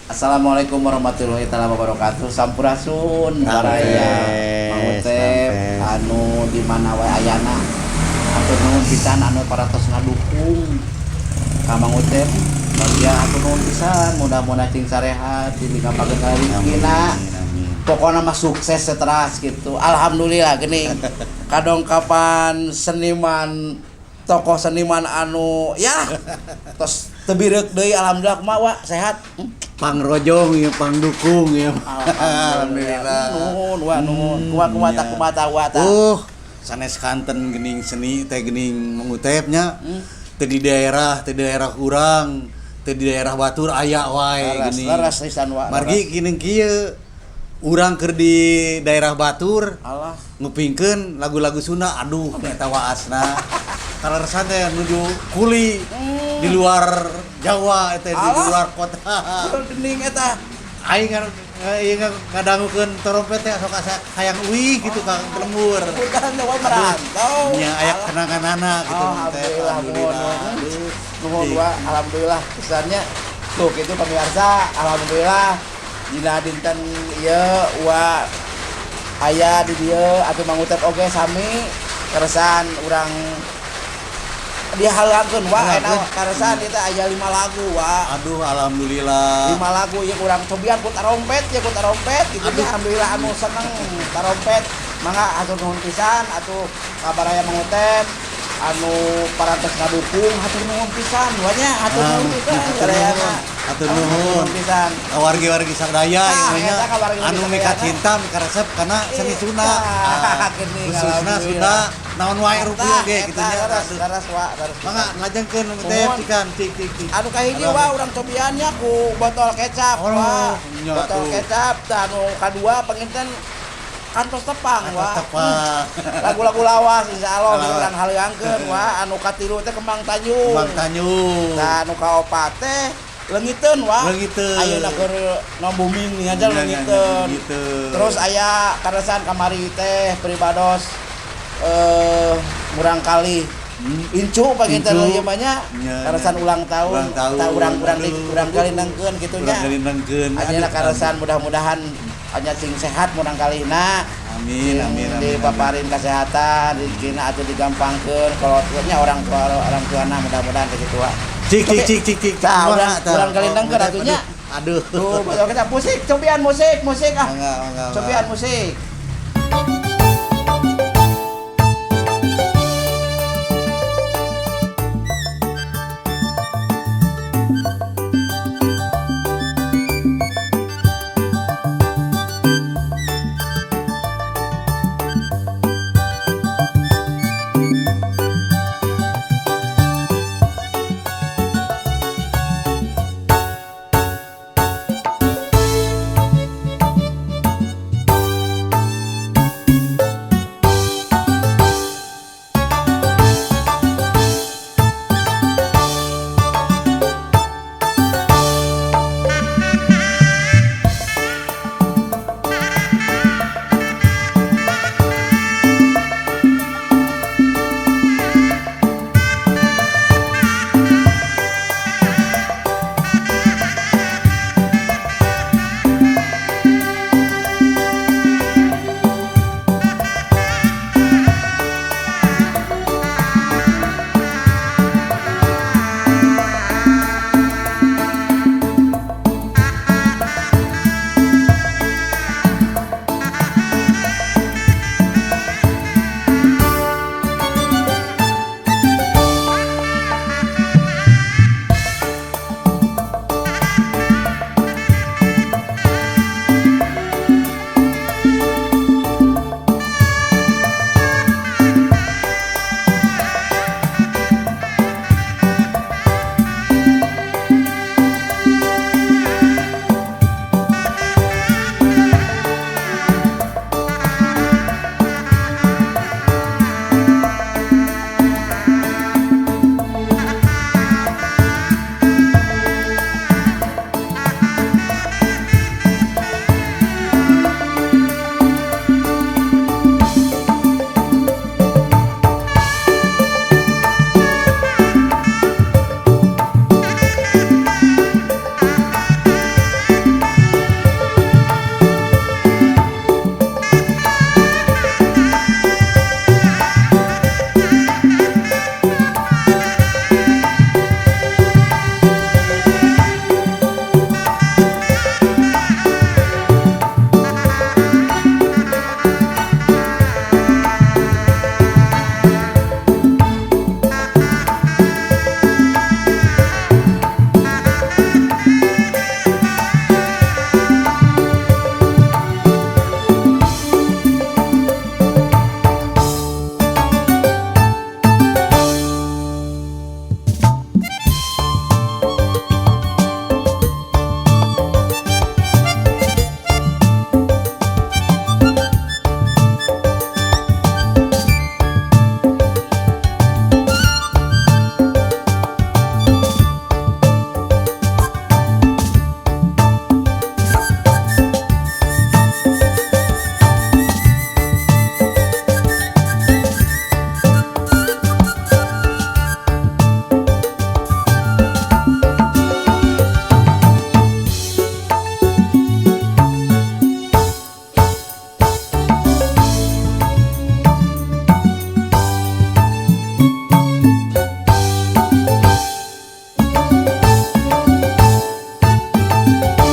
Assalamualaikum warahmatullahi wabarakatuh. Sampurasun baraya Mang Utep anu di mana wae ayana. Atur nuhun pisan anu paratos ngadukung ka Mang Utep. Bagja atur nuhun pisan mudah-mudahan cing sarehat di kapageun rezekina. Pokokna mah sukses seteras gitu. Alhamdulillah geuning. Kadongkapan seniman tokoh seniman anu ya tos tebireuk deui alhamdulillah kumaha wa sehat. Pangrojong ya pangdukung ya. Alhamdulillah. Nuhun kumaha wa ta. Sanes kanten geuning seni teh geuning mengutepnya. Teu di daerah urang, teu di daerah batur aya wae geuning. Laras lisan wa. Margi geuning kieu. Urang keur di daerah batur. Allah ngupingkeun lagu-lagu Sunda, aduh eta waasna. Kalaresan teh nuju kuli di luar Jawa eta di luar kota. Geuning eta. Aing ngadangukeun trompet teh sok asa hayang uih gitu ka lembur. Bukan wa merantau. Nya aya kenanganana gitu teh. Alhamdulillah. Nuhun wa alhamdulillah pisannya. Tuh kitu pamirsa, alhamdulillah dina dinten ieu wa aya di dieu atuh Mang Utep oge sami keresan urang dihalankeun wa eta karesan eta aya 5 lagu wa. Aduh alhamdulillah. 5 lagu ieu urang cobian ku tarompet gitu nya alhamdulillah anu seneng tarompet. Mangga atur nuhun pisan atuh kabaraya Mang Utep anu parantos ngadukung hatur nuhun pisan wa nya hatur nuhun pisan karayana. Hatur nuhun pisan. Wargi-wargi sadaya nya anu mika cinta mika resep kana seni Sunda. Khususna Sunda naon wae rupiah ge kitu nya. Daras wa. Mangga lajengkeun teh pikan tik. Anu kahiji wa urang cobiannya ku botol kecap wa. Botol kecap tah anu kadua panginten kantos tepang wa. Lagu-lagu lawas insyaallah urang haleungkeun wa. Anu katilu teh Kembang Tanjung. Tah anu kaopat teh Leungiteun wa. Ayeuna keur nombuming nih aja leungiteun. Terus aya karesan kamari teh pribados murang kali incu panginten ieu mah nya karesan ulang tahun tah urang kali nengkeun kitu nya. Ayeuna karesan mudah-mudahan anya sing sehat murang kalina. Amin. Dipaparin kesehatan, rezekina atuh digampangkeun kolotnya orang tuana mudah-mudahan kitu wa. Cik. Tah urang kali nengkeun atunya. Aduh. Tuh, kita musik, cobian musik ah. Enggak. Cobian musik. Thank